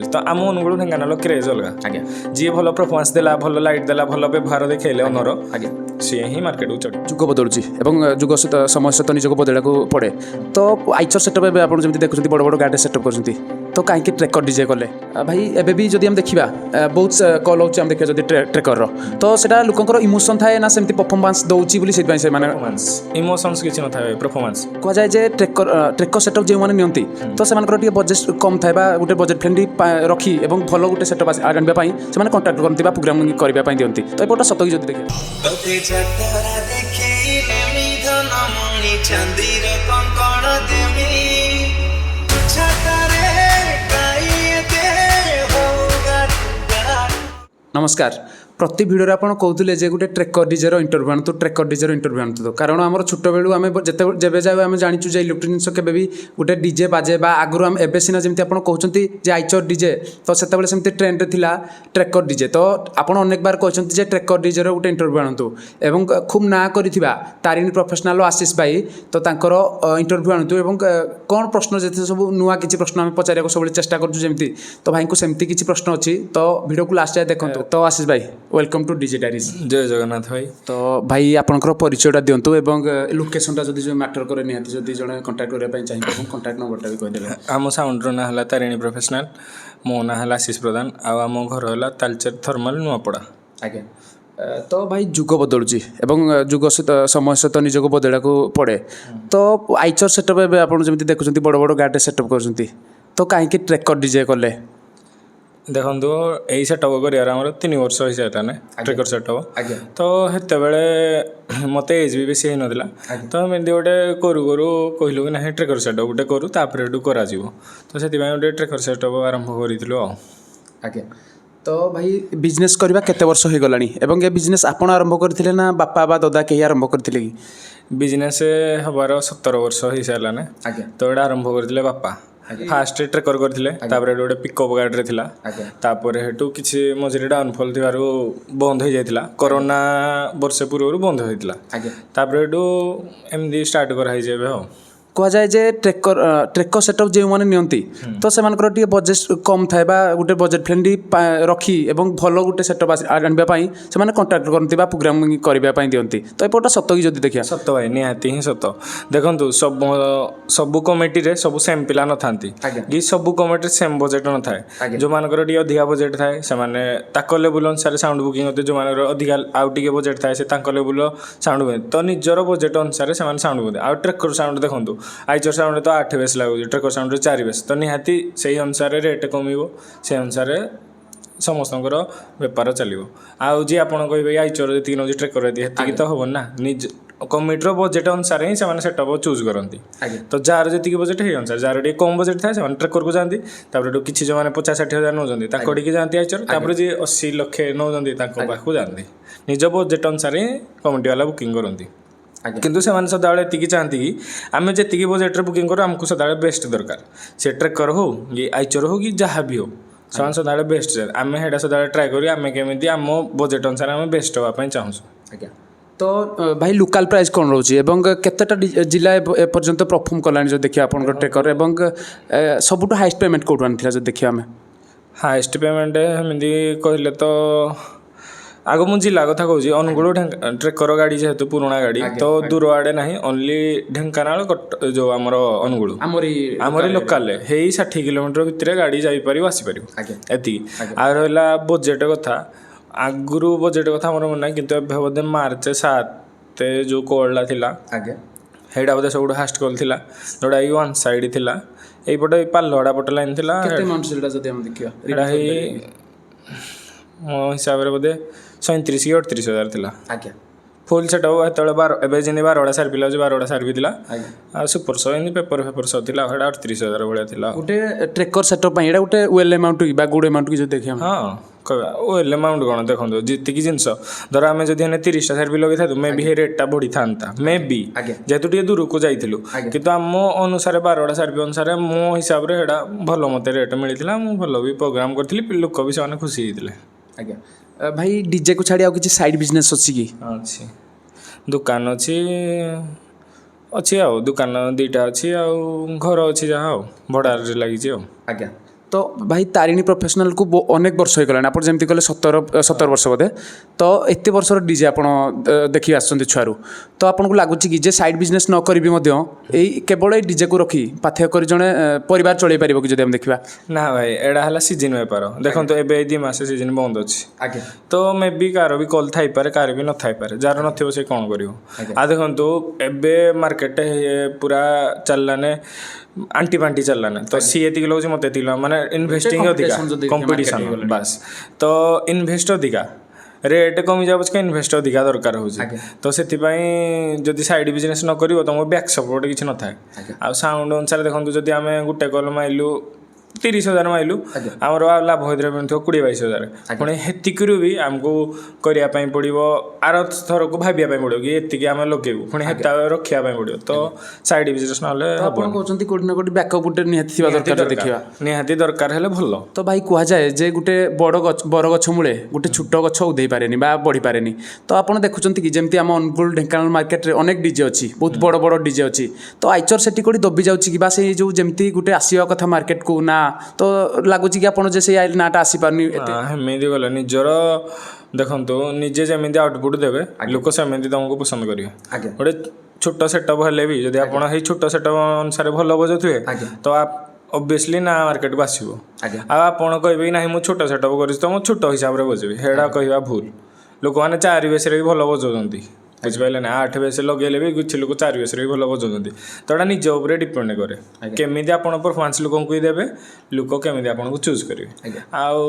तो आम अनुगुण ढेଙ୍କାନାଳ क्रेज अलग ଆଜ୍ଞା जी भल परफॉर्मेंस देला भल लाइट देला भल व्यवहार देखैले अनर ଆଜ୍ଞା सी ही मार्केट को चढ़ ଯୁଗ ବଦଳୁଛି ଏବଂ ଯୁଗ ସହିତ ସମୟ ସହିତ ନିଜକୁ ବଦଳିବାକୁ ପଡ଼େ ତ ଆଇଚର ସେଟଅପ୍ ଏବେ ଆପଣ ଯେମିତି ଦେଖୁଛନ୍ତି ବଡ଼ ବଡ଼ ଗାଡ଼ିରେ ସେଟଅପ୍ କରୁଛନ୍ତି ତ କାହିଁକି ଟ୍ରେକର ଡିଜେ କଲେ ଭାଇ ଏବେ ବି ଯଦି ଆମେ ଦେଖିବା ବହୁତ କଲ୍ ହେଉଛି ଆମେ ଦେଖିବା ଯଦି ଟ୍ରେକରର ତ ସେଇଟା ଲୋକଙ୍କର ଇମୋସନ୍ ଥାଏ ନା ସେମିତି ପରଫର୍ମାନ୍ସ ଦେଉଛି ବୋଲି ସେଥିପାଇଁ ସେମାନେ परफॉर्मेंस इमोशंस କିଛି ନଥାଏ परफॉर्मेंस କୁହାଯାଏ ଯେ ଟ୍ରେକର ସେଟଅପ୍ ଯେଉଁମାନେ ନିଅନ୍ତି ତ ସେମାନଙ୍କର ଟିକେ ବଜେଟ୍ କମ୍ ଥାଏ ବା ଗୋଟେ ବଜେଟ୍ ଫ୍ରେଣ୍ଡଲି ରଖି ଏବଂ ଭଲ ଗୋଟେ ସେଟଅପ୍ ଆଣିବା ପାଇଁ ସେମାନେ କଣ୍ଟାକ୍ଟ କରନ୍ତି ବା ପ୍ରୋଗ୍ରାମ କରିବା ପାଇଁ ଦିଅନ୍ତି ତ ଏପଟେ ସତ କି ଯଦି ଦେଖିବା ତତେ ଯାତ୍ରା ଦେଖେଇଲେଣି ଧନମଣି ଚାନ୍ଦିର କଙ୍କଣ ଦେମି ଛାତରେ କାଇଁ ଏତେ ହୋଗାଡୁଗା नमस्कार प्रति भिडियो ଆପଣ କହୁଥିଲେ ଯେ ଗୋଟେ ଟ୍ରେକର ଡିଜେର ଇଣ୍ଟରଭ୍ୟୁ ଆଣନ୍ତୁ ଟ୍ରେକର ଡିଜେର ଇଣ୍ଟରଭ୍ୟୁ ଆଣନ୍ତୁ କାରଣ ଆମର ଛୋଟବେଳୁ ଆମେ ଯେବେ ଯାଉ ଆମେ ଜାଣିଛୁ ଯେ ଇଲେକ୍ଟ୍ରିକ୍ ଜିନିଷ କେବେ ବି ଗୋଟେ ଡିଜେ ବାଜେ ବା ଆଗରୁ ଆମେ ଏବେ ସିନା ଯେମିତି ଆପଣ କହୁଛନ୍ତି ଯେ ଆଇଚର ଡିଜେ ତ ସେତେବେଳେ ସେମିତି ଟ୍ରେଣ୍ଡରେ ଥିଲା ଟ୍ରେକର ଡିଜେ ତ ଆପଣ ଅନେକ ବାର କହିଛନ୍ତି ଯେ ଟ୍ରେକର ଡିଜେର ଗୋଟେ ଇଣ୍ଟରଭ୍ୟୁ ଆଣନ୍ତୁ ଏବଂ ଖୁବ୍ ନାଁ କରିଥିବା ତାରିଣୀ ପ୍ରଫେସନାଲ ଆଶିଷ ଭାଇ ତ ତାଙ୍କର ଇଣ୍ଟରଭ୍ୟୁ ଆଣନ୍ତୁ ଏବଂ କ'ଣ ପ୍ରଶ୍ନ ଯେତେ ସବୁ ନୂଆ କିଛି ପ୍ରଶ୍ନ ଆମେ ପଚାରିବାକୁ ସବୁବେଳେ ଚେଷ୍ଟା କରୁଛୁ ଯେମିତି ତ ଭାଇଙ୍କୁ ସେମିତି କିଛି ପ୍ରଶ୍ନ ଅଛି ତ ଭିଡ଼ିଓକୁ ଲାଷ୍ଟ ଯାଏ ଦେଖନ୍ତୁ ତ ଆଶିଷ ଭାଇ वेलकम टू डीजे डायरीज जय जगन्नाथ भाई तो भाई आपनकर परिचयटा दिंतु एवं लोकेशनटा जदि जो मैटर करे निहाती जदि जने कांटेक्ट करबा पई चाहिबो हम कांटेक्ट नंबरटा भी कहि देबे आम साउंडर ना हला तारिणी प्रोफेशनल मो ना हला आशीष प्रधान आ आम घर हला तालचेर थर्मल नुआपड़ा आज्ञा तो भाई जुग बदलुची एवं जुग सहित समय सहित निजको बदलैको पड़े तो आइचर सेटअप एबे आपण जेमिति देखुचंती बड़ बड़ गाडी सेटअप करचंती तो काहेकि ट्रेकर डीजे कले देखो यही सेटअप कर 3 वर्ष हो सारे ट्रेकर सेटअप तो हेत मत एज भी बेसी होना तो एमती गोटे करू करू कहलु कि ना ट्रेकर सेटअप गोटे करूँ तापर करा तो से गोटे ट्रेकर सेटअप आरंभ करूँ आज्ञा तो भाई बिजनेस करबा केते वर्ष हो गलानी एवं ये बिजनेस आपण आरंभ करथिले ना बापा बा दादा केही आरंभ करथिले कि बिजनेस हबार 17 वर्ष हो साराने तो ये आरंभ करथिले बापा फास्ट ट्रेकर करथिले तापर गोटे पिकअप गाड़ी थिला तापर हेटू किछि मझिरे डाउनफॉल थिबारु बंद हो जाइतिला कोरोना वर्ष पूर्व बंद होइतिला तापर हेटू एमदी स्टार्ट करा हिजे बे हो कह जाए जे ट्रेकर सेटअप जो मैंने नियंती तो सेमानकर टिके बजेट कम थाए बा गोटे बजेट फ्रेंडली रखी एवं भल गोटे सेटअप आनिबा पई सेमाने कांटेक्ट करती बा प्रोग्रामिंग करबा पई दियंती तो एपटा सत कि जदि देखिया सत भाई निहाती ही सत देखंतु सब कमिटी रे सब सेम पिला न थांती कि सब कमिटी सेम बजेट न थाए जो मानकर टिके अधिका बजेट थाए से माने ताको लेवल अनुसार साउंड बुकिंग होते जो मानकर अधिका आउ टिके बजेट थाए से ताको लेवल साउंड तो निजर बजेट अनुसार से माने साउंड बुकिंग आ ट्रेकर साउंड देखंतु आइचर साउंड तो 8 बेस लगुच ट्रेकर साउंड 4 बेस तो निहाती से अनुसार रेट कमिबो से अनुसार समस्तଙ୍କର ବେପାର ଚାଲିବ ଆଉ ଯେ ଆପଣ କହିବେ ଆଇଚର ଯେତିକି ନେଉଛି ଟ୍ରେକର ଏତିକି ତ ହେବ ନା ନିଜ କମିଟିର ବଜେଟ୍ ଅନୁସାରେ ହିଁ ସେମାନେ ସେଟଅପ୍ ଚୁଜ୍ କରନ୍ତି ତ ଯାହାର ଯେତିକି ବଜେଟ୍ ହେଇ ଅନୁସାରେ ଯାହାର ଟିକେ କମ୍ ବଜେଟ୍ ଥାଏ ସେମାନେ ଟ୍ରେକରକୁ ଯାଆନ୍ତି ତାପରେ କିଛି ଯେଉଁମାନେ 50-60 ହଜାର ନେଉଛନ୍ତି ତାଙ୍କ ଟିକେ ଯାଆନ୍ତି ଆଇଚର ତାପରେ ଯିଏ 80 ଲକ୍ଷ ନେଉଛନ୍ତି ତାଙ୍କ ପାଖକୁ ଯାଆନ୍ତି ନିଜ ବଜେଟ୍ ଅନୁସାରେ ହିଁ କମିଟି ବାଲା ବୁକିଂ କରନ୍ତି କିନ୍ତୁ ସେମାନେ ସଦାବେଳେ ଏତିକି ଚାହାନ୍ତି କି ଆମେ ଯେତିକି ବଜେଟ୍ରେ ବୁକିଂ କରୁ ଆମକୁ ସଦାବେଳେ ବେଷ୍ଟ ଦରକାର ସେ ଟ୍ରେକର ହଉ କି ଆଇଚର ହଉ କି ଯାହା ବି ହଉ ସେମାନେ ସଦାବେଳେ ବେଷ୍ଟ ଆମେ ସେଇଟା ସଦାବେଳେ ଟ୍ରାଏ କରୁ ଆମେ କେମିତି ଆମ ବଜେଟ୍ ଅନୁସାରେ ଆମେ ବେଷ୍ଟ ହେବା ପାଇଁ ଚାହୁଁଛୁ ଆଜ୍ଞା तो भाई लोकल प्राइस कौन रोचे एवं केतेटा जिला एपर्यंत परफॉर्म कलानी जो देखिए आपन ट्रेकर एवं सबुठ हाईएस्ट पेमेंट कोड आनी जो देखिए आम हाईएस्ट पेमेंट एमती कहले तो आग मु जिला कथा कहूँ अनुगुण ट्रेकर गाड़ी जेहेतु पुराणा गाड़ी तो दूर आड़े ना ओनली ढेंकानाल जो आमर अनुगुण आमरी लोकाल है 60 किलोमीटर भितर गाड़ी जापर आसीपर एति आ रहा बजेट कथा आगु बजेट कथा मोर मन ना कि बोधे मार्च 7 जो कॉलटा थिला हेडा बोधे सब हास्ट कॉल थिला जोड़ा वन साइड थिला एपटे पालहड़ा पट लाइन थिला मो हिसाब से बोधे 37 कि 38 हजार थिला फुल सेटअप हेतले 12टा सार पिला 12टा सार भी थिला आ सुपर सो इन पेपर सो थिला हेडा 38 हजार भलिया थिला गोटे ट्रेकर सेटअप पई एडा गोटे वेल अमाउंट की बा गुड अमाउंट की जो देखिया हां कहबा वेल अमाउंट कोन देखंदो जिति की जिंस धर आमे जदि ने 30टा सार भी लगे था मे बी हे रेटटा बढ़ी थांता मे बी जेतु टिके दूर को जाइथिलु किंतु हम अनुसार 12टा सार भी अनुसार मो हिसाब रे हेडा भलो मते रेट मिलिथिला मु भलो भी प्रोग्राम करथिली लोक भी से खुशी हिथिले आज्ञा भाई डीजे को छाड़ी आ किसी साइड बिजनेस अच्छी कि अच्छी दुकान अच्छी अच्छी आ दुकान 2टा अच्छी आ घर अच्छी जहाँ भड़ा लगी आज्ञा ତ ଭାଇ ତାରିଣୀ ପ୍ରଫେସନାଲକୁ ଅନେକ ବର୍ଷ ହେଇଗଲାଣି ଆପଣ ଯେମିତି କହିଲେ 17 ବର୍ଷ ବୋଧେ ତ ଏତେ ବର୍ଷର ଡିଜେ ଆପଣ ଦେଖି ଆସୁଛନ୍ତି ଛୁଆରୁ ତ ଆପଣଙ୍କୁ ଲାଗୁଛି କି ଯେ ସାଇଡ୍ ବିଜନେସ୍ ନ କରିବି ମଧ୍ୟ ଏଇ କେବଳ ଏଇ ଡିଜେକୁ ରଖି ପାଥେୟ କରି ଜଣେ ପରିବାର ଚଳେଇ ପାରିବ କି ଯଦି ଆମେ ଦେଖିବା ନା ଭାଇ ଏଇଟା ହେଲା ସିଜିନ୍ ବେପାର ଦେଖନ୍ତୁ ଏବେ ଏଇ 2 ମାସ ସିଜିନ୍ ବନ୍ଦ ଅଛି ଆଜ୍ଞା ତ ମେ ବି କାହାର ବି କଲ୍ ଥାଇପାରେ କାହାର ବି ନଥାଇପାରେ ଯାହାର ନଥିବ ସେ କ'ଣ କରିବ ଆଉ ଦେଖନ୍ତୁ ଏବେ ମାର୍କେଟ ପୁରା ଚାଲିଲାନେ ଆଣ୍ଟି ପାଣ୍ଟି ଚାଲିଲାନେ ତ ସିଏ ଏତିକି ଲଉଛି ମୋତେ ଏତିକି ମାନେ ଇନଭେଷ୍ଟିଂ ଅଧିକା କମ୍ପିଟିସନ୍ ବାସ୍ ତ ଇନଭେଷ୍ଟ ଅଧିକା ରେଟ୍ କମିଯାଉଛି କି ଇନଭେଷ୍ଟ ଅଧିକା ଦରକାର ହେଉଛି ତ ସେଥିପାଇଁ ଯଦି ସାଇଡ୍ ବିଜନେସ୍ ନ କରିବ ତୁମ ବ୍ୟାକ୍ ସପୋର୍ଟ କିଛି ନଥାଏ ଆଉ ସାଉଣ୍ଡ ଅନୁସାରେ ଦେଖନ୍ତୁ ଯଦି ଆମେ ଗୋଟେ କଲ୍ ମାଇଲୁ 30,000 ମାଇଲୁ ଆମର ଲାଭ ହୋଇଥିବ 20-22,000 ପୁଣି ହେତିକିରୁ ବି ଆମକୁ କରିବା ପାଇଁ ପଡ଼ିବ ଆର ଥରକୁ ଭାବିବା ପାଇଁ ପଡ଼ିବ କି ଏତିକି ଆମେ ଲଗେଇବୁ ପୁଣି ହେତା ରଖିବା ପାଇଁ ପଡ଼ିବ ତ ସାଇଡ୍ ବିଜନେସ୍ ନହେଲେ ଆପଣ କହୁଛନ୍ତି କୋଉଠି ନା କୋଉଠି ବ୍ୟାକଅପ୍ ଗୋଟେ ନିହାତି ଥିବା ଦରକାର ଦେଖିବା ନିହାତି ଦରକାର ହେଲେ ଭଲ ତ ଭାଇ କୁହାଯାଏ ଯେ ଗୋଟେ ବରଗଛ ମୂଳେ ଗୋଟେ ଛୋଟ ଗଛ ଉଧେଇ ପାରେନି ବା ବଢ଼ିପାରେନି ତ ଆପଣ ଦେଖୁଛନ୍ତି କି ଯେମିତି ଆମ ଅନୁଗୁଳ ଢେଙ୍କାନାଳ ମାର୍କେଟରେ ଅନେକ ଡିଜେ ଅଛି ବହୁତ ବଡ଼ ବଡ଼ ଡିଜେ ଅଛି ତ ଆଇଚର ସେଠି କୋଉଠି ଦବି ଯାଉଛି କି ବା ସେଇ ଯେଉଁ ଯେମିତି ଗୋଟେ ଆସିବା କଥା ମାର୍କେଟକୁ ନା ତ ଲାଗୁଛି କି ଆପଣ ଯେ ସେଇ ନାଁଟା ଆସିପାରୁନି ଏମିତି ଗଲେ ନିଜର ଦେଖନ୍ତୁ ନିଜେ ଯେମିତି ଆଉଟପୁଟ୍ ଦେବେ ଲୋକ ସେମିତି ତୁମକୁ ପସନ୍ଦ କରିବେ ଗୋଟେ ଛୋଟ ସେଟଅପ୍ ହେଲେ ବି ଯଦି ଆପଣ ସେଇ ଛୋଟ ସେଟଅପ୍ ଅନୁସାରେ ଭଲ ବଜାଉଥିବେ ତ ଅବଭିୟସଲି ନା ମାର୍କେଟକୁ ଆସିବ ଆଉ ଆପଣ କହିବେ କି ନାହିଁ ମୁଁ ଛୋଟ ସେଟଅପ୍ କରିଛି ତ ମୁଁ ଛୋଟ ହିସାବରେ ବଜେଇବି ସେଇଟା କହିବା ଭୁଲ ଲୋକମାନେ 4 ବେସରେ ବି ଭଲ ବଜାଉଛନ୍ତି ବୁଝିପାରିଲେ ନା 8 ବେସ ଲଗେଇଲେ ବି କିଛି ଲୋକ 4 ବେସରେ ବି ଭଲ ବଜାଉଛନ୍ତି ତ ଏଇଟା ନିଜ ଉପରେ ଡିପେଣ୍ଡ କରେ କେମିତି ଆପଣ ପରଫର୍ମାନ୍ସ ଲୋକଙ୍କୁ ଦେବେ ଲୋକ କେମିତି ଆପଣଙ୍କୁ ଚୁଜ୍ କରିବେ ଆଉ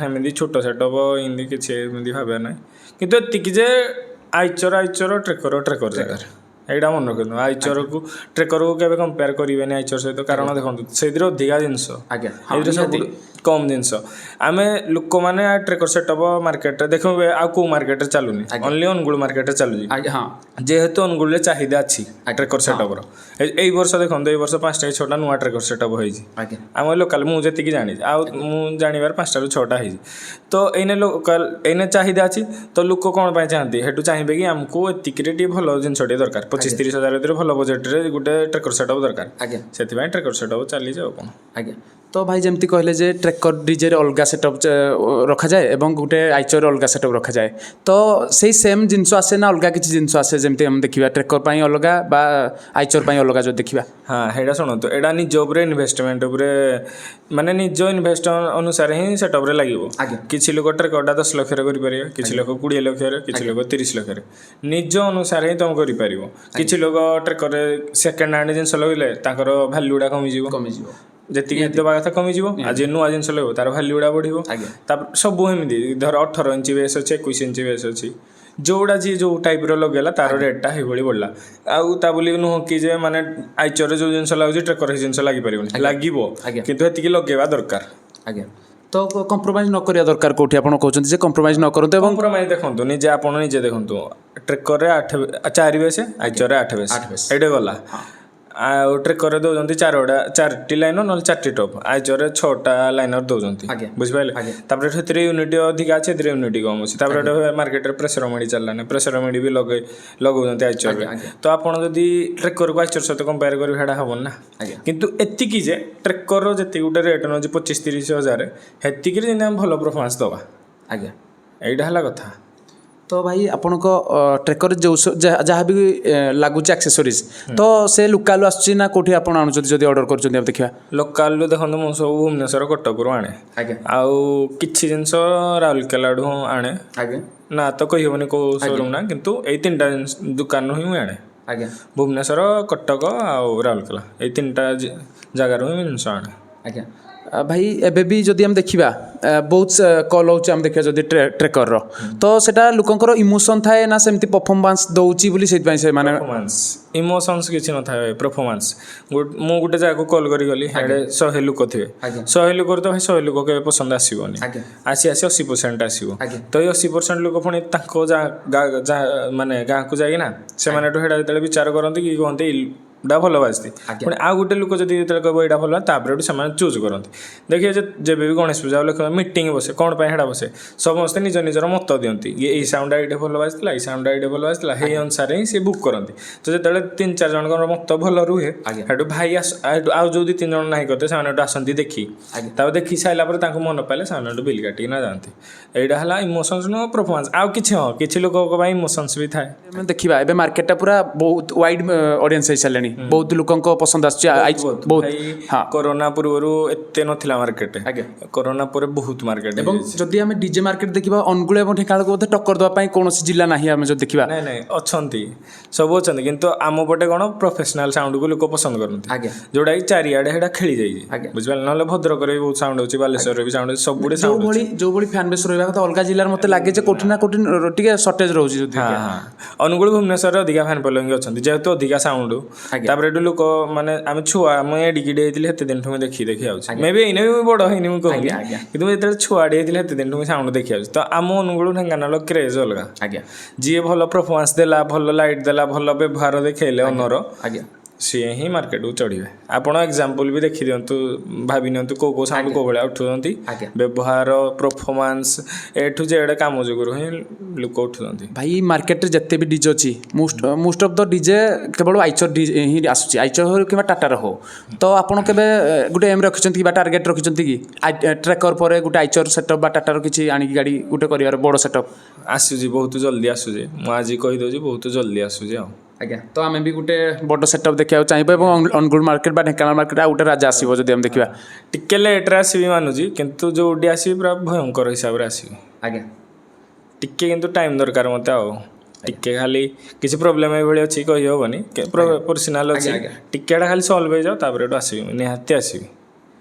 ସେମିତି ଛୋଟ ସେଟଅପ୍ ଏମିତି କିଛି ଏମିତି ଭାବିବା ନାହିଁ କିନ୍ତୁ ଏତିକି ଯେ ଆଇଚର ଟ୍ରେକର ଜାଗାରେ ଏଇଟା ମନେ ରଖନ୍ତୁ ଆଇଚରକୁ ଟ୍ରେକରକୁ କେବେ କମ୍ପେୟାର କରିବେନି ଆଇଚର ସହିତ କାରଣ ଦେଖନ୍ତୁ ସେଇଥିରେ ଅଧିକା ଜିନିଷ ଏଇଥିରେ ସବୁ କମ୍ ଜିନିଷ ଆମେ ଲୋକମାନେ ଟ୍ରେକର ସେଟଅପ୍ ମାର୍କେଟରେ ଦେଖିବେ ଆଉ କେଉଁ ମାର୍କେଟରେ ଚାଲୁନି ଓନ୍ଲି ଅନୁଗୁଳ ମାର୍କେଟରେ ଚାଲୁଛି ଯେହେତୁ ଅନୁଗୁଳରେ ଚାହିଦା ଅଛି ଟ୍ରେକର ସେଟଅପ୍ର ଏଇ ବର୍ଷ ଦେଖନ୍ତୁ ଏଇ ବର୍ଷ 5-6ଟା ନୂଆ ଟ୍ରେକର ସେଟଅପ୍ ହେଇଛି ଆମ ଲୋକାଲ ମୁଁ ଯେତିକି ଜାଣିଛି ଆଉ ମୁଁ ଜାଣିବାର 5ରୁ 6ଟା ହେଇଛି ତ ଏଇନେ ଲୋକାଲ ଏଇନେ ଚାହିଦା ଅଛି ତ ଲୋକ କ'ଣ ପାଇଁ ଚାହାନ୍ତି ସେଠୁ ଚାହିଁବେ କି ଆମକୁ ଏତିକିରେ ଟିକେ ଭଲ ଜିନିଷ ଟିକେ ଦରକାର 25-30 ହଜାର ଭିତରେ ଭଲ ବଜେଟ୍ରେ ଗୋଟେ ଟ୍ରେକର ସେଟଅପ୍ ଦରକାର ସେଥିପାଇଁ ଟ୍ରେକର ସେଟଅପ୍ ଚାଲିଛି ଆଉ କ'ଣ ତ ଭାଇ ଯେମିତି କହିଲେ ଯେ ଟ୍ରେକର ଡିଜେରେ ଅଲଗା ସେଟଅପ୍ ରଖାଯାଏ ଏବଂ ଗୋଟେ ଆଇଚରରେ ଅଲଗା ସେଟଅପ୍ ରଖାଯାଏ ତ ସେଇ ସେମ୍ ଜିନିଷ ଆସେ ନା ଅଲଗା କିଛି ଜିନିଷ ଆସେ ଯେମିତି ଆମେ ଦେଖିବା ଟ୍ରେକର ପାଇଁ ଅଲଗା ବା ଆଇଚର ପାଇଁ ଅଲଗା ଯଦି ଦେଖିବା ସେଇଟା ଶୁଣନ୍ତୁ ଏଇଟା ନିଜ ଉପରେ ଇନଭେଷ୍ଟମେଣ୍ଟ ଉପରେ ମାନେ ନିଜ ଇନଭେଷ୍ଟ ଅନୁସାରେ ହିଁ ସେଟଅପ୍ରେ ଲାଗିବ କିଛି ଲୋକ ଟ୍ରେକରଟା 10 ଲକ୍ଷରେ କରିପାରିବେ କିଛି ଲୋକ 20 ଲକ୍ଷରେ କିଛି ଲୋକ 30 ଲକ୍ଷରେ ନିଜ ଅନୁସାରେ ହିଁ ତୁମେ କରିପାରିବ କିଛି ଲୋକ ଟ୍ରେକରରେ ସେକେଣ୍ଡ ହ୍ୟାଣ୍ଡ ଜିନିଷ ଲଗେଇଲେ ତାଙ୍କର ଭ୍ୟାଲ୍ୟୁଟା କମିଯିବ ଯେତିକି ଦେବା କଥା କମିଯିବ ଆଜି ନୂଆ ଜିନିଷ ଲଗାଇବ ତାର ଭ୍ୟାଲ୍ୟୁଟା ବଢ଼ିବ ତାପରେ ସବୁ ଏମିତି ଧର 18 ଇଞ୍ଚ ବେସ୍ ଅଛି 21 ଇଞ୍ଚ ବେସ୍ ଅଛି ଯେଉଁଟା ଯିଏ ଯେଉଁ ଟାଇପ୍ର ଲଗେଇଲା ତାର ରେଟ୍ଟା ସେଇଭଳି ବଢ଼ିଲା ଆଉ ତା ବୋଲି ନୁହଁ କି ଯେ ମାନେ ଆଇଚରରେ ଯେଉଁ ଜିନିଷ ଲାଗୁଛି ଟ୍ରେକର ଜିନିଷ ଲାଗିପାରିବନି ଲାଗିବ କିନ୍ତୁ ଏତିକି ଲଗେଇବା ଦରକାର ତ କମ୍ପ୍ରୋମାଇଜ୍ ନ କରିବା ଦରକାର କେଉଁଠି ଆପଣ କହୁଛନ୍ତି ଯେ କମ୍ପ୍ରୋମାଇଜ୍ ନ କରନ୍ତୁ ଏବଂ କମ୍ପ୍ରୋମାଇଜ୍ ଦେଖନ୍ତୁ ଆପଣ ନିଜେ ଦେଖନ୍ତୁ ଟ୍ରେକରରେ 4 ବେସ୍ ଆଇଚରରେ 8 ବେସ୍ ଏଇଟା ଗଲା ଆଉ ଟ୍ରେକରରେ ଦେଉଛନ୍ତି 4ଟି ଲାଇନର ନହେଲେ 4ଟି ଟପ୍ ଆଇଚରରେ 6ଟା ଲାଇନର ଦେଉଛନ୍ତି ବୁଝିପାରିଲେ ତାପରେ ସେଥିରେ ୟୁନିଟ୍ ଅଧିକା ଅଛି ଏଥିରେ ୟୁନିଟ୍ କମ୍ ଅଛି ତାପରେ ଗୋଟେ ମାର୍କେଟରେ ପ୍ରେସର ମେଡ଼ି ଚାଲିଲାନି ପ୍ରେସର ମେଡ଼ି ବି ଲଗାଉଛନ୍ତି ଆଇଚରରେ ତ ଆପଣ ଯଦି ଟ୍ରେକରକୁ ଆଇଚର ସହିତ କମ୍ପେୟାର କରିବେ ସେଇଟା ହେବନି ନା କିନ୍ତୁ ଏତିକି ଯେ ଟ୍ରେକରର ଯେତିକି ଗୋଟେ ରେଟ୍ ନେଉଛି 25-30 ହଜାର ସେତିକିରେ ଯେମିତି ଆମେ ଭଲ ପରଫର୍ମାନ୍ସ ଦେବା ଏଇଟା ହେଲା କଥା ତ ଭାଇ ଆପଣଙ୍କ ଟ୍ରେକରରେ ଯେଉଁ ଯାହା ବି ଲାଗୁଛି ଆକ୍ସେସରିଜ୍ ତ ସେ ଲୋକାଲରୁ ଆସୁଛି ନା କେଉଁଠି ଆପଣ ଆଣୁଛନ୍ତି ଯଦି ଅର୍ଡ଼ର କରୁଛନ୍ତି ଆମେ ଦେଖିବା ଲୋକାଲରୁ ଦେଖନ୍ତୁ ମୁଁ ସବୁ ଭୁବନେଶ୍ୱର କଟକରୁ ଆଣେ ଆଉ କିଛି ଜିନିଷ ରାଉରକେଲାଠୁ ଆଣେ ନା ତ କହିହେବନି କେଉଁ ସୋରୁମ୍ ନା କିନ୍ତୁ ଏଇ 3ଟା ଦୋକାନରୁ ହିଁ ମୁଁ ଆଣେ ଭୁବନେଶ୍ୱର କଟକ ଆଉ ରାଉରକେଲା ଏଇ 3ଟା ଜାଗାରୁ ହିଁ ଜିନିଷ ଆଣେ ଭାଇ ଏବେ ବି ଯଦି ଆମେ ଦେଖିବା ବହୁତ କଲ୍ ହେଉଛି ଆମେ ଦେଖିବା ଯଦି ଟ୍ରେକରର ତ ସେଇଟା ଲୋକଙ୍କର ଇମୋସନ୍ ଥାଏ ନା ସେମିତି ପରଫର୍ମାନ୍ସ ଦେଉଛି ବୋଲି ସେଥିପାଇଁ ସେମାନେ ଇମୋସନ୍ସ କିଛି ନଥାଏ ପରଫର୍ମାନ୍ସ ମୁଁ ଗୋଟେ ଜାଗାକୁ କଲ୍ କରିଗଲି ହେଡ଼େ 100 ଲୋକ ଥିବେ 100 ଲୋକରୁ ତ ଭାଇ 100 ଲୋକ କେବେ ପସନ୍ଦ ଆସିବନି ଆସି 80% ଆସିବ ତ ଏଇ 80% ଲୋକ ପୁଣି ତାଙ୍କ ମାନେ ଗାଁକୁ ଯାଇକିନା ସେମାନେ ଏଠୁ ହେଡ଼ା ଯେତେବେଳେ ବିଚାର କରନ୍ତି କି କୁହନ୍ତି ଭଲ ବାଜିଛି ପୁଣି ଆଉ ଗୋଟେ ଲୋକ ଯଦି ଯେତେବେଳେ କହିବ ଏଇଟା ଭଲ ତାପରେ ଗୋଟେ ସେମାନେ ଚୁଜ୍ କରନ୍ତି। ଦେଖିବେ ଯେ ଯେବେ ବି ଗଣେଶ ପୂଜା ଲୋକ ମିଟିଂ ବସେ କ'ଣ ପାଇଁ ହେଟା ବସେ ସମସ୍ତେ ନିଜ ନିଜର ମତ ଦିଅନ୍ତି ଏଇ ସାଉଣ୍ଡ ଏଇଟା ଭଲ ବାଜିଥିଲା ଏଇ ସାଉଣ୍ଡ ଏଇଟା ଭଲ ବାଜିଥିଲା ସେଇ ଅନୁସାରେ ହିଁ ସେ ବୁକ୍ କରନ୍ତି। ତ ଯେତେବେଳେ 3-4 ଜଣଙ୍କର ମତ ଭଲ ରୁହେ ସେଠୁ ଭାଇ ଆଉ ଯେଉଁ 2-3 ଜଣ ନାହିଁ କରିତେ ସେମାନେ ଏଠୁ ଆସନ୍ତି ଦେଖି ତାପରେ ଦେଖି ସାରିଲା ପରେ ତାଙ୍କୁ ମନ ପାଇଲେ ସେମାନେ ଏଠୁ ବିଲ୍ କାଟିକିନା ଯାଆନ୍ତି। ଏଇଟା ହେଲା ଇମୋସନ୍ସ ନୁହଁ ପରଫର୍ମାନ୍ସ ଆଉ କିଛି ହଁ କିଛି ଲୋକଙ୍କ ପାଇଁ ଇମୋସନ୍ସ ବି ଥାଏ। ଆମେ ଦେଖିବା ଏବେ ମାର୍କେଟଟା ପୁରା ବହୁତ ୱାଇଡ୍ ଅଡ଼ିଏନ୍ସ ହେଇସାରିଲାଣି ବହୁତ ଲୋକଙ୍କ ପସନ୍ଦ ଆସୁଛି ବହୁତ ହଁ କରୋନା ପୂର୍ବରୁ ଏତେ ନଥିଲା ମାର୍କେଟ କରୋନା ପରେ ବହୁତ ମାର୍କେଟ ଏବଂ ଯଦି ଆମେ ଡିଜେ ମାର୍କେଟ ଦେଖିବା ଅନୁଗୁଳ ଏବଂ ଢେଙ୍କାନାଳକୁ ବୋଧେ ଟକ୍କର ଦେବା ପାଇଁ କୌଣସି ଜିଲ୍ଲା ନାହିଁ ଆମେ ଯଦି ଦେଖିବା ନାଇଁ ଅଛନ୍ତି ସବୁ ଅଛନ୍ତି କିନ୍ତୁ ଆମ ପଟେ କ'ଣ ପ୍ରଫେସନାଲ ସାଉଣ୍ଡକୁ ଲୋକ ପସନ୍ଦ କରନ୍ତି ଯୋଉଟାକି ଚାରିଆଡ଼େ ସେଇଟା ଖେଳି ଯାଇଛି ବୁଝିପାରିଲେ। ନହେଲେ ଭଦ୍ରକରେ ବି ବହୁତ ସାଉଣ୍ଡ ହେଉଛି ବାଲେଶ୍ୱରରେ ବି ସାଉଣ୍ଡ ହେଉଛି ସବୁଠି ଯୋଉଭଳି ଫ୍ୟାନ୍ ବେସ୍ ରହିବା କଥା ଅଲଗା ଜିଲ୍ଲାରେ ମୋତେ ଲାଗେ ଯେ କୋଉଠି ନା କୋଉଠି ଟିକେ ସର୍ଟେଜ ରହୁଛି ଯଦି ଅନୁଗୁଳ ଭୁବନେଶ୍ୱରରେ ଅଧିକା ଫ୍ୟାନ୍ ଫଲୋଇଂ ଅଛନ୍ତି ଯେହେତୁ ଅଧିକା ସାଉଣ୍ଡ ତାପରେ ଏଠୁ ଲୋକ ମାନେ ଆମେ ଛୁଆ ମୁଁ ଏଡ଼ିକିଟେ ହେଇଥିଲି ସେତେ ଦିନଠୁ ମୁଁ ଦେଖି ଆଉଛି ମେ ବି ଏଇନେ ବି ମୁଁ ବଡ଼ ହେଇନି ମୁଁ କହୁନି କିନ୍ତୁ ମୁଁ ଯେତେବେଳେ ଛୁଆଟେ ହେଇଥିଲି ସେତେ ଦିନଠୁ ମୁଁ ସାଉଣ୍ଡ ଦେଖି ଆଉଛି। ତ ଆମ ଅନୁଗୁଳ ଢେଙ୍କାନାଳ କ୍ରେଜ୍ ଅଲଗା ଯିଏ ଭଲ ପରଫର୍ମାନ୍ସ ଦେଲା ଭଲ ଲାଇଟ୍ ଦେଲା ଭଲ ବ୍ୟବହାର ଦେଖେଇଲେ ଅନର ସିଏ ହିଁ ମାର୍କେଟକୁ ଚଢ଼ିବେ। ଆପଣ ଏକ୍ଜାମ୍ପଲ୍ ବି ଦେଖିଦିଅନ୍ତୁ ଭାବି ନିଅନ୍ତୁ କେଉଁ ସାଉଣ୍ଡ କେଉଁ ଭଳିଆ ଉଠୁଛନ୍ତି ବ୍ୟବହାର ପରଫର୍ମାନ୍ସ ଏଠୁ ଯେଡ଼େ କାମ ଯୋଗୁରୁ ହିଁ ଲୋକ ଉଠୁଛନ୍ତି। ଭାଇ ମାର୍କେଟରେ ଯେତେ ବି ଡିଜେ ଅଛି ମୋଷ୍ଟ ଅଫ୍ ଦ ଡିଜେ କେବଳ ଆଇଚର ହିଁ ଆସୁଛି ଆଇଚର ହଉ କିମ୍ବା ଟାଟାର ହଉ। ତ ଆପଣ କେବେ ଗୋଟେ ଏମ୍ ରଖିଛନ୍ତି କି ବା ଟାର୍ଗେଟ୍ ରଖିଛନ୍ତି କି ଟ୍ରେକର ପରେ ଗୋଟେ ଆଇଚର ସେଟଅପ୍ ବା ଟାଟାର କିଛି ଆଣିକି ଗାଡ଼ି ଗୋଟେ କରିବାର ବଡ଼ ସେଟଅପ୍ ଆସୁଛି ବହୁତ ଜଲ୍ଦି ଆସୁଛି ମୁଁ ଆଜି କହିଦେଉଛି ବହୁତ ଜଲ୍ଦି ଆସୁଛି ଆଉ ତ ଆମେ ବି ଗୋଟେ ବଡ଼ ସେଟଅପ୍ ଦେଖିବାକୁ ଚାହିଁବୁ ଏବଂ ଅନୁଗୁଳ ମାର୍କେଟ ବା ଢେଙ୍କାନାଳ ମାର୍କେଟ ଆଉ ଗୋଟେ ରାଜା ଆସିବ ଯଦି ଆମେ ଦେଖିବା ଟିକେ ଲେଟ୍ରେ ଆସିବି ମାନୁଛି କିନ୍ତୁ ଯେଉଁଠି ଆସିବି ପୁରା ଭୟଙ୍କର ହିସାବରେ ଆସିବି ଟିକେ କିନ୍ତୁ ଟାଇମ୍ ଦରକାର ମୋତେ ଆଉ ଟିକେ ଖାଲି କିଛି ପ୍ରୋବ୍ଲେମ୍ ଏଇଭଳି ଅଛି କହିହେବନି ପର୍ସନାଲ ଅଛି ଟିକେଟା ଖାଲି ସଲ୍ଭ ହେଇଯାଉ ତାପରେ ଏଠୁ ଆସିବି ନିହାତି ଆସିବି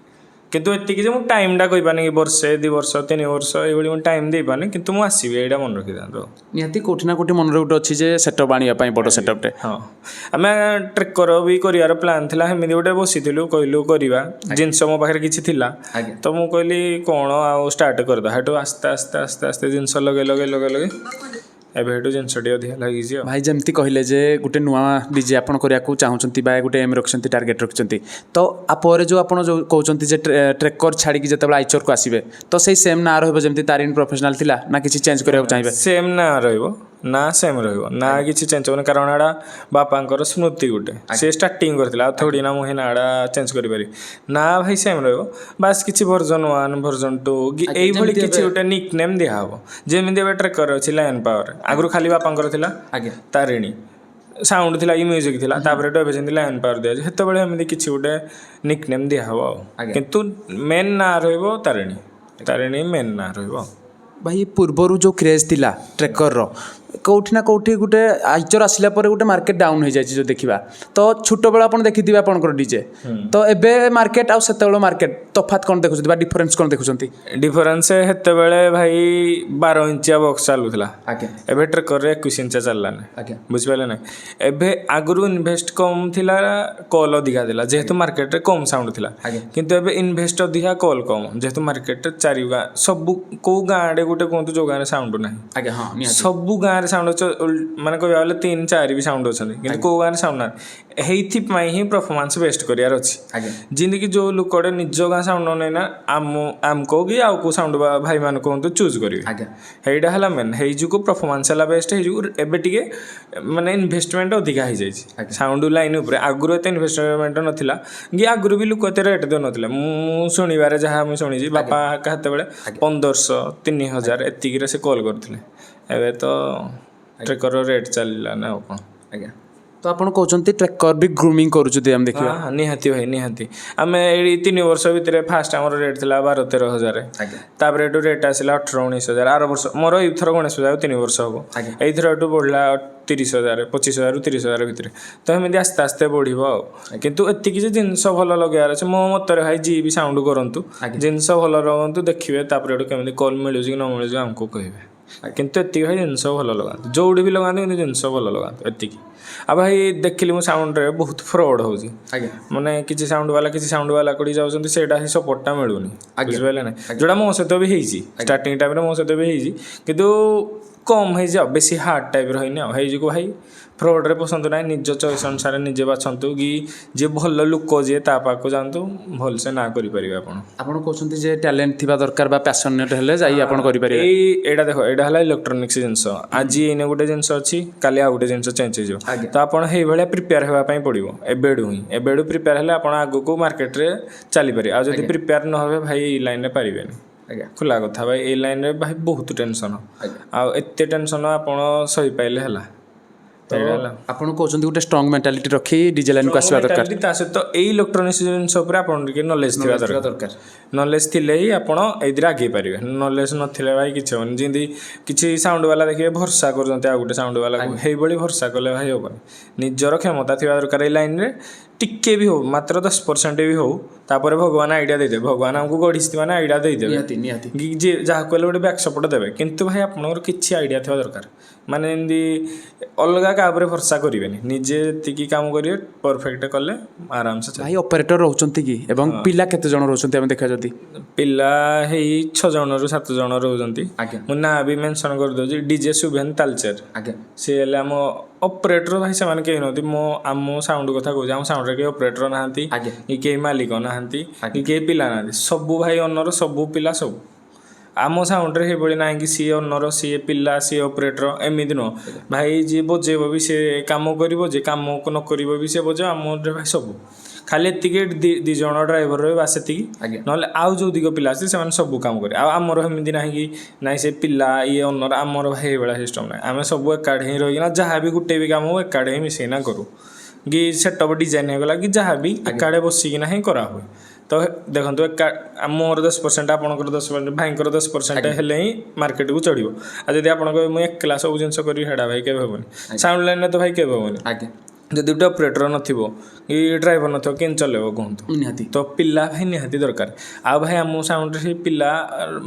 କିନ୍ତୁ ଏତିକି ଯେ ମୁଁ ଟାଇମ୍ଟା କହିପାରୁନି କି ବର୍ଷେ 2 ବର୍ଷ 3 ବର୍ଷ ଏଇଭଳି ମୁଁ ଟାଇମ୍ ଦେଇପାରୁନି କିନ୍ତୁ ମୁଁ ଆସିବି ଏଇଟା ମନେ ରଖିଥାନ୍ତୁ। ନିହାତି କୋଉଠି ନା କୋଉଠି ମନରେ ଗୋଟେ ଅଛି ଯେ ସେଟଅପ୍ ଆଣିବା ପାଇଁ ବଡ଼ ସେଟଅପ୍ଟେ ହଁ ଆମେ ଟ୍ରେକର ବି କରିବାର ପ୍ଲାନ୍ ଥିଲା ସେମିତି ଗୋଟେ ବସିଥିଲୁ କହିଲୁ କରିବା ଜିନିଷ ମୋ ପାଖରେ କିଛି ଥିଲା ତ ମୁଁ କହିଲି କ'ଣ ଆଉ ଷ୍ଟାର୍ଟ କରିଦେବା ସେଠୁ ଆସ୍ତେ ଜିନିଷ ଲଗେଇ ଏବେ ଏଠୁ ଜିନିଷ ଟିକେ ଅଧିକା ଲାଗିଛି ଆଉ ଭାଇ ଯେମିତି କହିଲେ ଯେ ଗୋଟେ ନୂଆ ଡିଜେ ଆପଣ କରିବାକୁ ଚାହୁଁଛନ୍ତି ବା ଗୋଟେ ଏମ୍ ରଖିଛନ୍ତି ଟାର୍ଗେଟ୍ ରଖିଛନ୍ତି ତ ପରେ ଯେଉଁ ଆପଣ ଯେଉଁ କହୁଛନ୍ତି ଯେ ଟ୍ରେକର ଛାଡ଼ିକି ଯେତେବେଳେ ଆଇଚରକୁ ଆସିବେ ତ ସେଇ ସେମ୍ ନାଁ ରହିବ ଯେମିତି ତାରିଣୀ ପ୍ରଫେସନାଲ ଥିଲା ନା କିଛି ଚେଞ୍ଜ କରିବାକୁ ଚାହିଁବେ? ସେମ୍ ନାଁ ରହିବ ନା ସେମ୍ ରହିବ ନା କିଛି ଚେଞ୍ଜ ହେବନି କାରଣ ଏଇଟା ବାପାଙ୍କର ସ୍ମୃତି ଗୋଟେ ସେ ଷ୍ଟାର୍ଟିଂ କରିଥିଲା ଆଉ ଥୋଡ଼ି ନା ମୁଁ ସେ ନାଁଟା ଚେଞ୍ଜ କରିପାରିବି ନା ଭାଇ ସେମ୍ ରହିବ ବାସ୍ କିଛି ଭର୍ଜନ 1 ଭର୍ଜନ 2 ଏଇଭଳି କିଛି ଗୋଟେ ନିକ୍ ନେମ୍ ଦିଆହେବ ଯେମିତି ଏବେ ଟ୍ରେକର ଅଛି ଲାୟନ ପାୱାର ଆଗରୁ ଖାଲି ବାପାଙ୍କର ଥିଲା ତାରିଣୀ ସାଉଣ୍ଡ ଥିଲା ମ୍ୟୁଜିକ୍ ଥିଲା ତାପରେ ଏବେ ଯେମିତି ଲାୟନ ପାୱାର ଦିଆଯାଉଛି ସେତେବେଳେ ଏମିତି କିଛି ଗୋଟେ ନିକ୍ ନେମ୍ ଦିଆହେବ ଆଉ କିନ୍ତୁ ମେନ୍ ନାଁ ରହିବ ତାରିଣୀ ମେନ୍ ନାଁ ରହିବ। ଭାଇ ପୂର୍ବରୁ ଯେଉଁ କ୍ରେଜ୍ ଥିଲା ଟ୍ରେକରର କେଉଁଠି ନା କେଉଁଠି ଗୋଟେ ଆଇଚର ଆସିଲା ପରେ ଗୋଟେ ମାର୍କେଟ ଡାଉନ୍ ହେଇଯାଇଛି ଯେଉଁ ଦେଖିବା ତ ଛୋଟବେଳେ ଆପଣ ଦେଖିଥିବେ ଆପଣଙ୍କର ଡିଜେ ତ ଏବେ ମାର୍କେଟ ଆଉ ସେତେବେଳେ ମାର୍କେଟ ତଫାତ୍ କ'ଣ ଦେଖୁଛନ୍ତି ବା ଡିଫରେନ୍ସ କ'ଣ ଦେଖୁଛନ୍ତି? ଡିଫରେନ୍ସ ସେତେବେଳେ ଭାଇ 12 ଇଞ୍ଚିଆ ବକ୍ସ ଚାଲୁଥିଲା ଏବେ ଟ୍ରେକରରେ 21 ଇଞ୍ଚିଆ ଚାଲିଲାନି ବୁଝିପାରିଲେ ନା। ଏବେ ଆଗରୁ ଇନଭେଷ୍ଟ କମ୍ ଥିଲା କଲ୍ ଅଧିକା ଥିଲା ଯେହେତୁ ମାର୍କେଟରେ କମ୍ ସାଉଣ୍ଡ ଥିଲା କିନ୍ତୁ ଏବେ ଇନଭେଷ୍ଟ ଅଧିକା କଲ୍ କମ୍ ଯେହେତୁ ମାର୍କେଟରେ 4 ଗାଁ ସବୁ କେଉଁ ଗାଁରେ ଗୋଟେ କୁହନ୍ତୁ ଯେଉଁ ଗାଁରେ ସାଉଣ୍ଡ ନାହିଁ ସବୁ ଗାଁରେ ସାଉଣ୍ଡ ଅଛି ମାନେ କହିବାକୁ ଗଲେ 3-4 ବି ସାଉଣ୍ଡ ଅଛନ୍ତି କିନ୍ତୁ କେଉଁ ଗାଁରେ ସାଉଣ୍ଡ ନାହିଁ ହେଇଥିପାଇଁ ହିଁ ପରଫର୍ମାନ୍ସ ବେଷ୍ଟ କରିବାର ଅଛି ଯେମିତିକି ଯେଉଁ ଲୋକଟେ ନିଜ ଗାଁ ସାଉଣ୍ଡ ନେଇ ନା ଆମକୁ କି ଆଉ କେଉଁ ସାଉଣ୍ଡ ଭାଇମାନେ କୁହନ୍ତୁ ଚୁଜ୍ କରିବେ ସେଇଟା ହେଲା ମେନ୍ ହେଇ ଯୋଗୁଁ ପରଫର୍ମାନ୍ସ ହେଲା ବେଷ୍ଟ ହେଇ ଯୋଗୁଁ ଏବେ ଟିକେ ମାନେ ଇନଭେଷ୍ଟମେଣ୍ଟ ଅଧିକା ହେଇଯାଇଛି ସାଉଣ୍ଡ ଲାଇନ୍ ଉପରେ ଆଗରୁ ଏତେ ଇନଭେଷ୍ଟମେଣ୍ଟ ନଥିଲା କି ଆଗରୁ ବି ଲୋକ ଏତେ ରେଟ୍ ଦେଉନଥିଲେ ମୁଁ ଶୁଣିବାରେ ଯାହା ମୁଁ ଶୁଣିଛି ବାପା ସେତେବେଳେ 1500-3000 ଏତିକିରେ ସେ କଲ୍ କରୁଥିଲେ ଏବେ ତ ଟ୍ରେକର ରେଟ୍ ଚାଲିଲା ନା ଆଉ କ'ଣ ତ ଆପଣ କହୁଛନ୍ତି ଟ୍ରେକର ବି ଗ୍ରୁମିଂ କରୁଛନ୍ତି ଆମେ ଦେଖିବା ନିହାତି ଭାଇ ନିହାତି ଆମେ ଏଇ 3 ବର୍ଷ ଭିତରେ ଫାଷ୍ଟ ଆମର ରେଟ୍ ଥିଲା 12-13 ହଜାର ତାପରେ ଏଠୁ ରେଟ୍ ଆସିଲା 18-19 ହଜାର ଆର ବର୍ଷ ମୋର ଏଇଥର ଗଣେଶ ପୂଜା 3 ବର୍ଷ ହେବ ଏଇଥର ଏଠୁ ବଢ଼ିଲା 30 ହଜାର 25,000 30 ହଜାର ଭିତରେ ତ ଏମିତି ଆସ୍ତେ ଆସ୍ତେ ବଢ଼ିବ ଆଉ କିନ୍ତୁ ଏତିକି ଯେ ଜିନିଷ ଭଲ ଲଗେଇବାର ଅଛି ମୋ ମତରେ ଭାଇ ଯିଏ ବି ସାଉଣ୍ଡ କରନ୍ତୁ ଜିନିଷ ଭଲ ଲଗାନ୍ତୁ ଦେଖିବେ ତାପରେ ଏଠୁ କେମିତି କଲ୍ ମିଳୁଛି କି ନ ମିଳୁଛି ଆମକୁ କହିବେ କିନ୍ତୁ ଏତିକି ଭାଇ ଜିନିଷ ଭଲ ଲଗାନ୍ତୁ ଯେଉଁଠି ବି ଲଗାନ୍ତୁ କିନ୍ତୁ ଜିନିଷ ଭଲ ଲଗାନ୍ତୁ ଏତିକି। ଆଉ ଭାଇ ଦେଖିଲି ମୁଁ ସାଉଣ୍ଡରେ ବହୁତ ଫ୍ରଡ୍ ହେଉଛି ଆଜ୍ଞା ମାନେ କିଛି ସାଉଣ୍ଡ ବାଲା କୋଠି ଯାଉଛନ୍ତି ସେଇଟା ହିଁ ସପୋର୍ଟଟା ମିଳୁନି ବୁଝିପାରିଲେ ନା ଯୋଉଟା ମୋ ସହିତ ବି ହେଇଛି ଷ୍ଟାର୍ଟିଂ ଟାଇମ୍ରେ ମୋ ସହିତ ବି ହେଇଛି କିନ୍ତୁ କମ୍ ହେଇଛି ଆଉ ବେଶୀ ହାର୍ଡ଼ ଟାଇପ୍ର ହେଇନି ଆଉ ହେଇଯିବ ଭାଇ ଫ୍ରଡ଼୍ରେ ପସନ୍ଦ ନାହିଁ ନିଜ ଚଏସ୍ ଅନୁସାରେ ନିଜେ ବାଛନ୍ତୁ କି ଯିଏ ଭଲ ଲୋକ ଯିଏ ତା ପାଖକୁ ଯାଆନ୍ତୁ ଭଲସେ ନା କରିପାରିବେ ଆପଣ ଆପଣ କହୁଛନ୍ତି ଯେ ଟ୍ୟାଲେଣ୍ଟ ଥିବା ଦରକାର ବା ପ୍ୟାସନେଟ୍ ହେଲେ ଯାଇ ଆପଣ କରିପାରିବେ ଏଇଟା ଦେଖ ଏଇଟା ହେଲା ଇଲେକ୍ଟ୍ରୋନିକ୍ସ ଜିନିଷ ଆଜି ଏଇନେ ଗୋଟେ ଜିନିଷ ଅଛି କାଲି ଆଉ ଗୋଟେ ଜିନିଷ ଚେଞ୍ଜ ହେଇଯିବ ତ ଆପଣ ସେଇଭଳିଆ ପ୍ରିପେୟାର ହେବା ପାଇଁ ପଡ଼ିବ ଏବେଠୁ ପ୍ରିପେୟାର ହେଲେ ଆପଣ ଆଗକୁ ମାର୍କେଟରେ ଚାଲିପାରିବେ ଆଉ ଯଦି ପ୍ରିପେୟାର ନ ହେବେ ଭାଇ ଏଇ ଲାଇନ୍ରେ ପାରିବେନି ଆଜ୍ଞା ଖୋଲା କଥା ଭାଇ ଏଇ ଲାଇନ୍ରେ ଭାଇ ବହୁତ ଟେନସନ୍ ଆଉ ଏତେ ଟେନସନ୍ ଆପଣ ସହିପାରିଲେ ହେଲା ଆପଣ କହୁଛନ୍ତି ଗୋଟେ ଷ୍ଟ୍ରଙ୍ଗ ମେଣ୍ଟାଲିଟି ରଖି ଡିଜେ ଲାଇନ୍କୁ ଆସିବା ଦରକାର ତା ସହିତ ଏଇ ଇଲେକ୍ଟ୍ରୋନିକ୍ସ ଜିନିଷ ଉପରେ ଆପଣ ଟିକେ ନଲେଜ ଥିବା ଦରକାର ନଲେଜ ଥିଲେ ହିଁ ଆପଣ ଏଇଥିରେ ଆଗେଇ ପାରିବେ ନଲେଜ ନଥିଲେ ଭାଇ କିଛି ହେବନି ଯେମିତି କିଛି ସାଉଣ୍ଡ ବାଲା ଦେଖିବେ ଭରସା କରୁଛନ୍ତି ଆଉ ଗୋଟେ ସାଉଣ୍ଡ ବାଲାକୁ ସେଇଭଳି ଭରସା କଲେ ଭାଇ ହେବନି ନିଜର କ୍ଷମତା ଥିବା ଦରକାର ଏଇ ଲାଇନ୍ରେ ଟିକେ ବି ହଉ ମାତ୍ର 10% ବି ହଉ ତାପରେ ଭଗବାନ ଆଇଡ଼ିଆ ଦେଇଦେବେ ଭଗବାନ ଆମକୁ ଗଢ଼ିଛି ମାନେ ଆଇଡ଼ିଆ ଦେଇଦେବେ ନିହାତି ଯିଏ ଯାହାକୁ ହେଲେ ଗୋଟେ ବ୍ୟାକ୍ ସପୋର୍ଟ ଦେବେ କିନ୍ତୁ ଭାଇ ଆପଣଙ୍କର କିଛି ଆଇଡ଼ିଆ ଥିବା ଦରକାର ମାନେ ଏମିତି ଅଲଗା କାହା ଉପରେ ଭରସା କରିବେନି ନିଜେ ଯେତିକି କାମ କରିବେ ପରଫେକ୍ଟ କଲେ ଆରାମସେ ଭାଇ ଅପରେଟର ରହୁଛନ୍ତି କି ଏବଂ ପିଲା କେତେ ଜଣ ରହୁଛନ୍ତି ଆମେ ଦେଖିବା ଯଦି ପିଲା ହେଇ 6 ଜଣରୁ 7 ଜଣ ରହୁଛନ୍ତି ଆଜ୍ଞା ମୁଁ ନାଁ ବି ମେନସନ୍ କରିଦେଉଛି ଡିଜେ ସୁଭେନ ତାଲଚେର ଆଜ୍ଞା ସିଏ ହେଲେ ଆମ ଅପରେଟର ଭାଇ ସେମାନେ କେହି ନୁହନ୍ତି ଆମ ସାଉଣ୍ଡ କଥା କହୁଛି ଆମ ସାଉଣ୍ଡରେ କେହି ଅପରେଟର ନାହାନ୍ତି ଆଜ୍ଞା କି କେହି ମାଲିକ ନାହାନ୍ତି କି କେହି ପିଲା ନାହାନ୍ତି ସବୁ ଭାଇ ଅନର ସବୁ ପିଲା ସବୁ ଆମ ସାଉଣ୍ଡରେ ସେଇଭଳି ନାହିଁ କି ସିଏ ଅନର ସିଏ ପିଲା ସିଏ ଅପରେଟର ଏମିତି ନୁହଁ ଭାଇ ଯିଏ ବଜେଇବ ବି ସେ କାମ କରିବ ଯିଏ କାମ ନ କରିବ ବି ସେ ବଜେଇବ ଆମର ଭାଇ ସବୁ ଖାଲି ଏତିକି ଦି ଜଣ ଡ୍ରାଇଭର ରହିବେ ବାସ୍ ସେତିକି ନହେଲେ ଆଉ ଯେଉଁ ଦିଗ ପିଲା ଅଛି ସେମାନେ ସବୁ କାମ କରିବେ ଆଉ ଆମର ଏମିତି ନାହିଁ କି ନାଇଁ ସେ ପିଲା ଇଏ ଅନର ଆମର ଭାଇ ଏଇଭଳିଆ ସିଷ୍ଟମ୍ ନାହିଁ ଆମେ ସବୁ ଏକାଠି ହିଁ ରହିକିନା ଯାହା ବି ଗୋଟେ ବି କାମ ଏକାଠି ହିଁ ମିଶେଇନା କରୁ କି ସେଟଅପ୍ ଡିଜାଇନ୍ ହେଇଗଲା କି ଯାହା ବି ଏକାଠି ବସିକିନା ହିଁ କରାହୁଏ ତ ଦେଖନ୍ତୁ ମୋର 10% ଆପଣଙ୍କର 10% ଭାଇଙ୍କର 10% ହେଲେ ହିଁ ମାର୍କେଟକୁ ଚଢ଼ିବ ଆଉ ଯଦି ଆପଣ କହିବେ ମୁଁ ଏକଲା ସବୁ ଜିନିଷ କରିବି ହେଡ଼ା ଭାଇ କେବେ ହେବନି ସାଉଣ୍ଡ ଲାଇନ୍ରେ ତ ଭାଇ କେବେ ହେବନି ଯଦି ଗୋଟେ ଅପରେଟର ନଥିବ କି ଡ୍ରାଇଭର ନଥିବ କେମିତି ଚଲେଇବ କୁହନ୍ତୁ ନିହାତି ତ ପିଲା ଭାଇ ନିହାତି ଦରକାର ଆଉ ଭାଇ ଆମ ସାଉଣ୍ଡରେ ସେଇ ପିଲା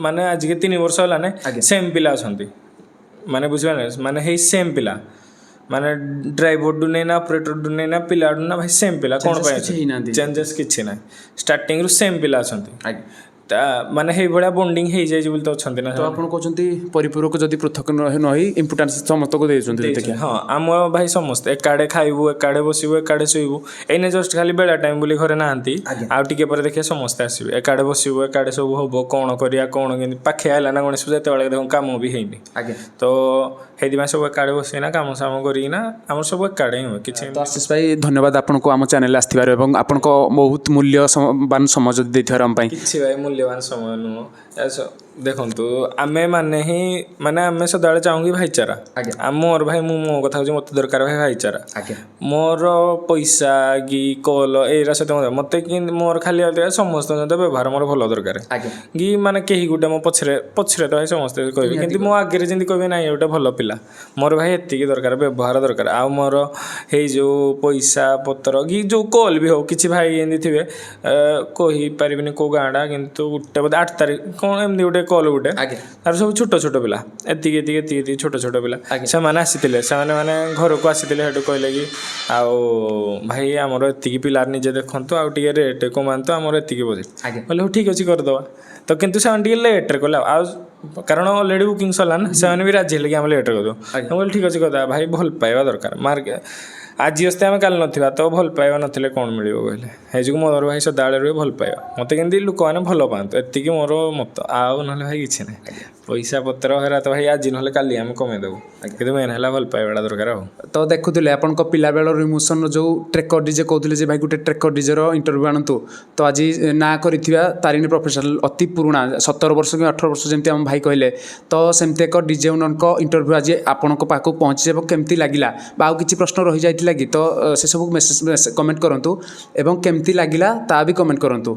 ମାନେ ଆଜିକି 3 ବର୍ଷ ହେଲାନି ସେମ୍ ପିଲା ଅଛନ୍ତି ମାନେ ବୁଝିପାରିଲେ ମାନେ ହେଇ ସେମ୍ ପିଲା ମାନେ ଡ୍ରାଇଭରଠୁ ନେଇନା ଅପରେଟରଠୁ ନେଇନା ପିଲାଠୁ ନା ଭାଇ ସେମ୍ ପିଲା କ'ଣ ପାଇଁ ଚେଞ୍ଜେସ୍ କିଛି ନାହିଁ ଷ୍ଟାର୍ଟିଂରୁ ସେମ୍ ପିଲା ଅଛନ୍ତି ତା ମାନେ ସେଇଭଳିଆ ବଣ୍ଡିଙ୍ଗ ହେଇଯାଇଛି ବୋଲି ତ ଅଛନ୍ତି ନା ତ ଆପଣ କହୁଛନ୍ତି ପରିପୂରକ ଯଦି ପୃଥକ ନ ହୋଇ ଇମ୍ପୋର୍ଟାନ୍ସ ସମସ୍ତଙ୍କୁ ଦେଇଛନ୍ତି ହଁ ଆମ ଭାଇ ସମସ୍ତେ ଏକାଡ଼େ ଖାଇବୁ ଏକାଡ଼େ ବସିବୁ ଏକାଡ଼େ ଶୋଇବୁ ଏଇନେ ଜଷ୍ଟ ଖାଲି ବେଳା ଟାଇମ୍ ବୋଲି ଘରେ ନାହାନ୍ତି ଆଉ ଟିକେ ପରେ ଦେଖିବା ସମସ୍ତେ ଆସିବେ ଏକାଡ଼େ ବସିବୁ ଏକାଡ଼େ ସବୁ ହବ କ'ଣ କରିବା କ'ଣ କେମିତି ପାଖେ ଆଇଲା ନା ଗଣେଶ ପୂଜା ଯେତେବେଳେ ଦେଖ କାମ ବି ହେଇନି ତ ସେଇଥିପାଇଁ ସବୁ ଏକାଡ଼େ ବସିକିନା କାମ ସାମ କରିକିନା ଆମର ସବୁ ଏକାଡ଼େ ହିଁ ହୁଏ କିଛି ତ ଆଶିଷ ଭାଇ ଧନ୍ୟବାଦ ଆପଣଙ୍କୁ ଆମ ଚ୍ୟାନେଲରେ ଆସିଥିବାରୁ ଏବଂ ଆପଣଙ୍କ ବହୁତ ମୂଲ୍ୟବାନ ସମୟ ଯଦି ଦେଇଥିବାରୁ ଆମ ପାଇଁ କିଛି ଭାଇ ମୂଲ୍ୟବାନ ସମୟ ନୁହଁ ଦେଖନ୍ତୁ ଆମେ ମାନେ ହିଁ ମାନେ ଆମେ ସଦାବେଳେ ଚାହୁଁ କି ଭାଇଚାରା ମୋର ଭାଇ ମୁଁ ମୋ କଥା କହୁଛି ମୋତେ ଦରକାର ଭାଇ ଭାଇଚାରା ମୋର ପଇସା କି କଲ୍ ଏଇରା ସହିତ ମୋତେ କିନ୍ତୁ ମୋର ଖାଲି ସମସ୍ତଙ୍କ ସହିତ ବ୍ୟବହାର ମୋର ଭଲ ଦରକାର କି ମାନେ କେହି ଗୋଟେ ମୋ ପଛରେ ତ ଭାଇ ସମସ୍ତେ କହିବେ କିନ୍ତୁ ମୋ ଆଗରେ ଯେମିତି କହିବେ ନାଇଁ ଗୋଟେ ଭଲ ପିଲା ମୋର ଭାଇ ଏତିକି ଦରକାର ବ୍ୟବହାର ଦରକାର ଆଉ ମୋର ହେଇ ଯେଉଁ ପଇସା ପତ୍ର କି ଯେଉଁ କଲ୍ ବି ହଉ କିଛି ଭାଇ ଏମିତି ଥିବେ କହିପାରିବିନି କେଉଁ ଗାଁଟା କିନ୍ତୁ ଗୋଟେ ବୋଧେ 8 ତାରିଖ କ'ଣ ଏମିତି ଗୋଟେ କଲ୍ ଗୋଟେ ତାର ସବୁ ଛୋଟ ପିଲା ଏତିକି ଛୋଟ ପିଲା ସେମାନେ ଆସିଥିଲେ ସେମାନେ ମାନେ ଘରକୁ ଆସିଥିଲେ ସେଠୁ କହିଲେ କି ଆଉ ଭାଇ ଆମର ଏତିକି ପିଲା ନିଜେ ଦେଖନ୍ତୁ ଆଉ ଟିକେ ରେଟ୍ କମାନ୍ତୁ ଆମର ଏତିକି ବଜେଟ୍ କହିଲେ ହଉ ଠିକ୍ ଅଛି କରିଦେବା ତ କିନ୍ତୁ ସେମାନେ ଟିକେ ଲେଟ୍ରେ କଲେ ଆଉ କାରଣ ଅଲରେଡ଼ି ବୁକିଂ ସରିଲା ନା ସେମାନେ ବି ରାଜି ହେଲେ କି ଆମେ ଲେଟ୍ରେ କରିଦେବୁ ମୁଁ କହିଲି ଠିକ୍ ଅଛି କରିଦେବା ଭାଇ ଭଲ ପାଇବା ଦରକାର ଆଜି ଅସ୍ତେ ଆମେ କାଲି ନଥିବା ତ ଭଲ ପାଇବା ନଥିଲେ କ'ଣ ମିଳିବ କହିଲେ ହେଇ ଯୋଗୁଁ ମୋର ଭାଇ ସଦାବେଳେ ରୁହେ ଭଲ ପାଇବା ମୋତେ କେମିତି ଲୋକମାନେ ଭଲ ପାଆନ୍ତୁ ଏତିକି ମୋର ମତ ଆଉ ନହେଲେ ଭାଇ କିଛି ନାହିଁ ପଇସା ପତ୍ର ହେରା ତ ଭାଇ ଆଜି ନହେଲେ କାଲି ଆମେ କମେଇଦେବୁ କିନ୍ତୁ ମେନ୍ ହେଲା ଭଲ ପାଇବାଟା ଦରକାର ଆଉ ତ ଦେଖୁଥିଲେ ଆପଣଙ୍କ ପିଲାବେଳର ଇମୋସନର ଯେଉଁ ଟ୍ରେକର ଡିଜେ କହୁଥିଲେ ଯେ ଭାଇ ଗୋଟେ ଟ୍ରେକର ଡିଜେର ଇଣ୍ଟରଭ୍ୟୁ ଆଣନ୍ତୁ ତ ଆଜି ନାଁ କରିଥିବା ତାରିଣୀ ପ୍ରଫେସନାଲ ଅତି ପୁରୁଣା 17 ବର୍ଷ କି 18 ବର୍ଷ ଯେମିତି ଆମ ଭାଇ କହିଲେ ତ ସେମିତି ଏକ ଡିଜେ ଓନରଙ୍କ ଇଣ୍ଟରଭ୍ୟୁ ଆଜି ଆପଣଙ୍କ ପାଖକୁ ପହଞ୍ଚିଛି ଏବଂ କେମିତି ଲାଗିଲା ବା ଆଉ କିଛି ପ୍ରଶ୍ନ ରହିଯାଇଥିଲା କି ତ ସେସବୁ ମେସେଜ କମେଣ୍ଟ କରନ୍ତୁ ଏବଂ କେମିତି ଲାଗିଲା ତା ବି କମେଣ୍ଟ କରନ୍ତୁ।